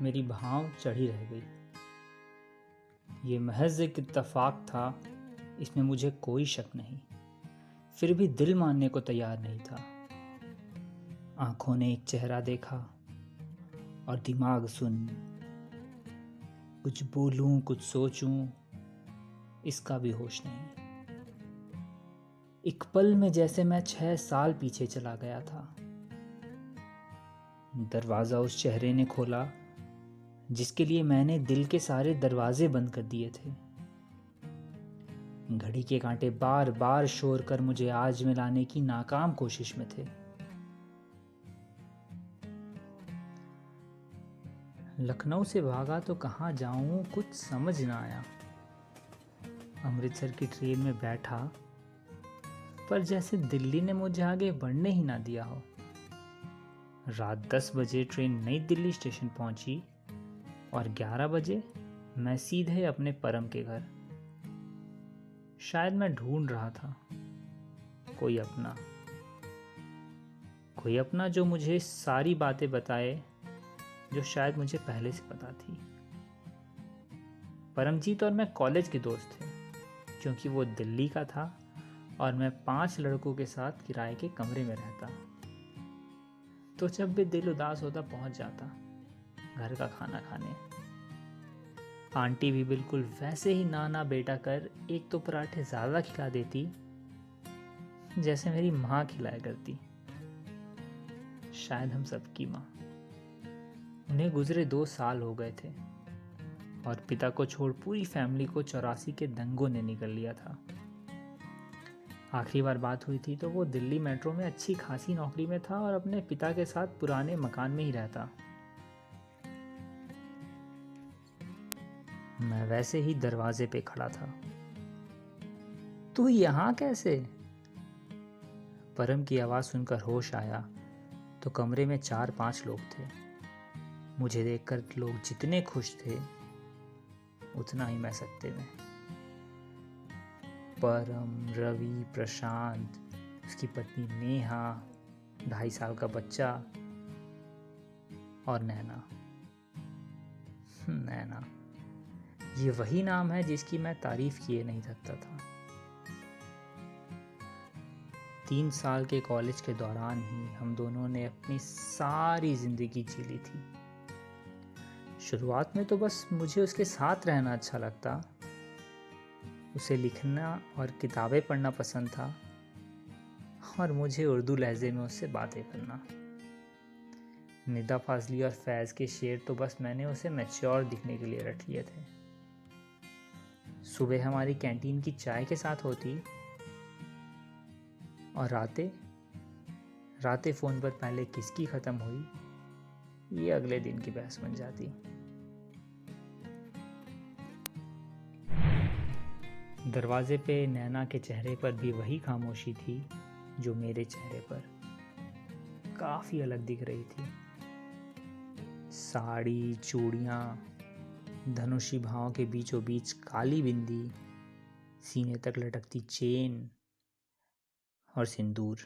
मेरी भाव चढ़ी रह गई। ये महज एक इत्तेफाक था, इसमें मुझे कोई शक नहीं। फिर भी दिल मानने को तैयार नहीं था। आंखों ने एक चेहरा देखा और दिमाग सुन। कुछ बोलूं, कुछ सोचूं, इसका भी होश नहीं। एक पल में जैसे मैं 6 साल पीछे चला गया था। दरवाजा उस चेहरे ने खोला जिसके लिए मैंने दिल के सारे दरवाजे बंद कर दिए थे। घड़ी के कांटे बार बार शोर कर मुझे आज में लाने की नाकाम कोशिश में थे। लखनऊ से भागा तो कहाँ जाऊं, कुछ समझ ना आया। अमृतसर की ट्रेन में बैठा, पर जैसे दिल्ली ने मुझे आगे बढ़ने ही ना दिया हो। रात 10 बजे ट्रेन नई दिल्ली स्टेशन पहुंची और 11 बजे मैं सीधे अपने परम के घर। शायद मैं ढूंढ रहा था कोई अपना, जो मुझे सारी बातें बताए जो शायद मुझे पहले से पता थी। परमजीत और मैं कॉलेज के दोस्त थे, क्योंकि वो दिल्ली का था और मैं 5 लड़कों के साथ किराए के कमरे में रहता। तो जब भी दिल उदास होता पहुंच जाता घर का खाना खाने। आंटी भी बिल्कुल वैसे ही नाना बेटा कर एक तो पराठे ज़्यादा खिला देती जैसे मेरी माँ खिलाया करती, शायद हम सबकी माँ। उन्हें गुजरे 2 साल हो गए थे और पिता को छोड़ पूरी फैमिली को 84 के दंगों ने निकल लिया था। आखिरी बार बात हुई थी तो वो दिल्ली मेट्रो में अच्छी खासी नौकरी में था और अपने पिता के साथ पुराने मकान में ही रहता। मैं वैसे ही दरवाजे पे खड़ा था। तू यहाँ कैसे? परम की आवाज़ सुनकर होश आया तो कमरे में 4-5 लोग थे। मुझे देखकर लोग जितने खुश थे उतना ही मैं सकते में। परम, रवि, प्रशांत, उसकी पत्नी नेहा, 2.5 साल का बच्चा और नैना। नैना, ये वही नाम है जिसकी मैं तारीफ किए नहीं थकता था। 3 साल के कॉलेज के दौरान ही हम दोनों ने अपनी सारी जिंदगी जी ली थी। शुरुआत में तो बस मुझे उसके साथ रहना अच्छा लगता, उसे लिखना और किताबें पढ़ना पसंद था और मुझे उर्दू लहजे में उससे बातें करना। निदा फाजली और फैज़ के शेर तो बस मैंने उसे मैच्योर दिखने के लिए रट लिए थे। सुबह हमारी कैंटीन की चाय के साथ होती और रातें फ़ोन पर पहले किसकी ख़त्म हुई ये अगले दिन की बहस बन जाती। दरवाजे पे नैना के चेहरे पर भी वही खामोशी थी जो मेरे चेहरे पर। काफ़ी अलग दिख रही थी। साड़ी, चूड़ियाँ, धनुषी भाव के बीचों बीच काली बिंदी, सीने तक लटकती चेन और सिंदूर,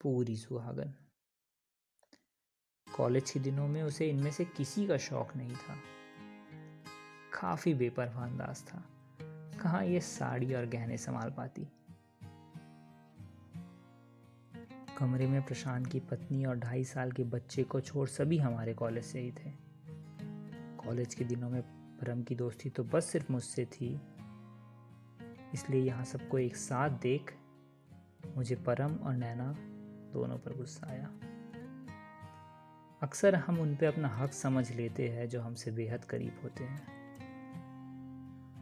पूरी सुहागन। कॉलेज के दिनों में उसे इनमें से किसी का शौक नहीं था। काफ़ी बेपरवाह अंदाज था। कहाँ ये साड़ी और गहने संभाल पाती। कमरे में प्रशांत की पत्नी और 2.5 साल के बच्चे को छोड़ सभी हमारे कॉलेज से ही थे। कॉलेज के दिनों में परम की दोस्ती तो बस सिर्फ मुझसे थी, इसलिए यहाँ सबको एक साथ देख मुझे परम और नैना दोनों पर गुस्सा आया। अक्सर हम उन पे अपना हक समझ लेते हैं जो हमसे बेहद करीब होते हैं।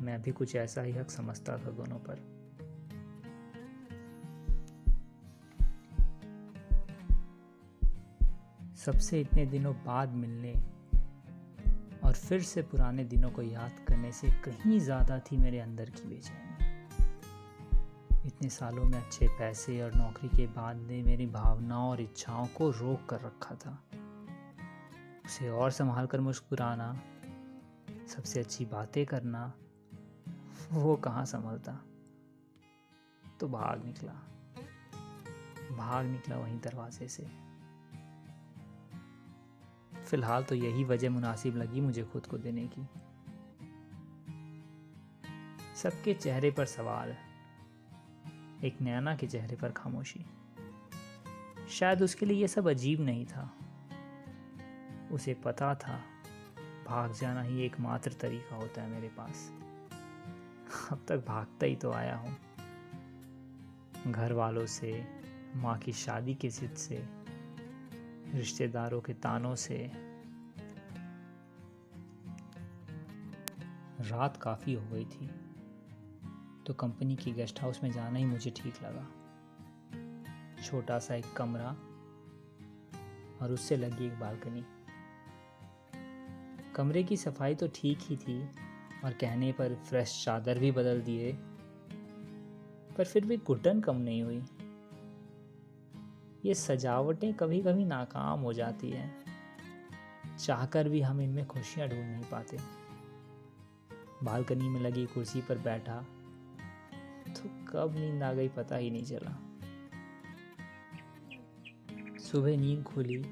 मैं भी कुछ ऐसा ही हक समझता था दोनों पर। सबसे इतने दिनों बाद मिलने और फिर से पुराने दिनों को याद करने से कहीं ज़्यादा थी मेरे अंदर की बेचैनी। इतने सालों में अच्छे पैसे और नौकरी के बाद ने मेरी भावनाओं और इच्छाओं को रोक कर रखा था। उसे और संभाल कर मुस्कुराना, सबसे अच्छी बातें करना, वो कहाँ संभलता। तो भाग निकला वहीं दरवाजे से। फिलहाल तो यही वजह मुनासिब लगी मुझे खुद को देने की। सबके चेहरे पर सवाल, एक नैना के चेहरे पर खामोशी। शायद उसके लिए यह सब अजीब नहीं था। उसे पता था भाग जाना ही एकमात्र तरीका होता है मेरे पास। अब तक भागता ही तो आया हूँ, घर वालों से, माँ की शादी की जिद से, रिश्तेदारों के तानों से। रात काफ़ी हो गई थी तो कंपनी की गेस्ट हाउस में जाना ही मुझे ठीक लगा। छोटा सा एक कमरा और उससे लगी एक बालकनी। कमरे की सफाई तो ठीक ही थी और कहने पर फ्रेश चादर भी बदल दिए, पर फिर भी घुटन कम नहीं हुई। ये सजावटें कभी कभी नाकाम हो जाती हैं, चाहकर भी हम इनमें खुशियां ढूंढ नहीं पाते। बालकनी में लगी कुर्सी पर बैठा तो कब नींद आ गई पता ही नहीं चला। सुबह नींद खुली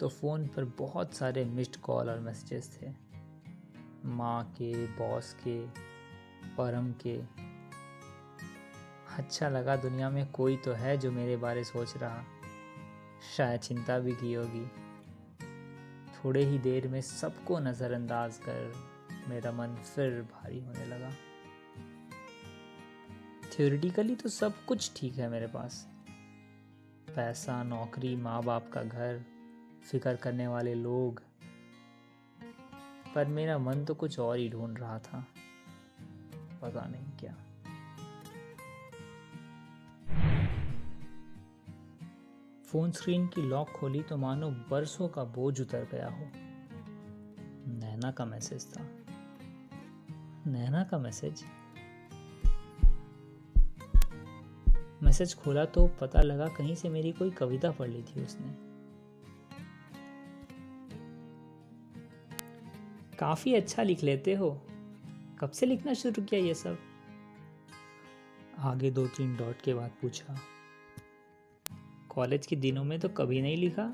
तो फ़ोन पर बहुत सारे मिस्ड कॉल और मैसेजेस थे, माँ के, बॉस के, परम के। अच्छा लगा दुनिया में कोई तो है जो मेरे बारे सोच रहा, शायद चिंता भी की होगी। थोड़े ही देर में सबको नज़रअंदाज कर मेरा मन फिर भारी होने लगा। थ्योरेटिकली तो सब कुछ ठीक है मेरे पास, पैसा, नौकरी, माँ बाप का घर, फिक्र करने वाले लोग, पर मेरा मन तो कुछ और ही ढूंढ रहा था, पता नहीं क्या। फोन स्क्रीन की लॉक खोली तो मानो बरसों का बोझ उतर गया हो। नैना का मैसेज था। नैना का मैसेज। मैसेज खोला तो पता लगा कहीं से मेरी कोई कविता पढ़ ली थी उसने। काफी अच्छा लिख लेते हो, कब से लिखना शुरू किया ये सब? आगे 2-3 डॉट के बाद पूछा। कॉलेज के दिनों में तो कभी नहीं लिखा,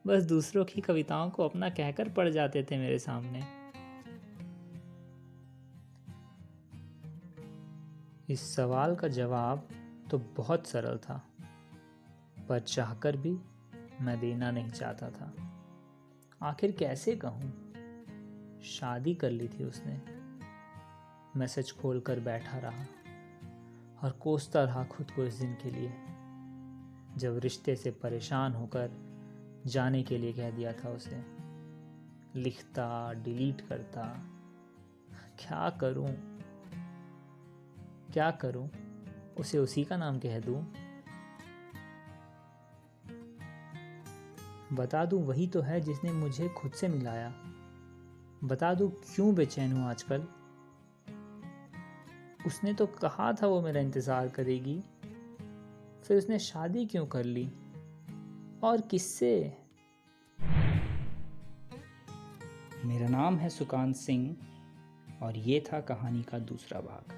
बस दूसरों की कविताओं को अपना कहकर पढ़ जाते थे मेरे सामने। इस सवाल का जवाब तो बहुत सरल था, पर चाहकर भी मैं देना नहीं चाहता था। आखिर कैसे कहूँ? शादी कर ली थी उसने। मैसेज खोलकर बैठा रहा और कोसता रहा खुद को इस दिन के लिए, जब रिश्ते से परेशान होकर जाने के लिए कह दिया था उसे। लिखता, डिलीट करता, क्या करूं? क्या करूं? उसे उसी का नाम कह दूं? बता दूं वही तो है जिसने मुझे खुद से मिलाया। बता दूं क्यों बेचैन हूं आजकल। उसने तो कहा था वो मेरा इंतज़ार करेगी, फिर उसने शादी क्यों कर ली और किससे? मेरा नाम है सुकांत सिंह और ये था कहानी का दूसरा भाग।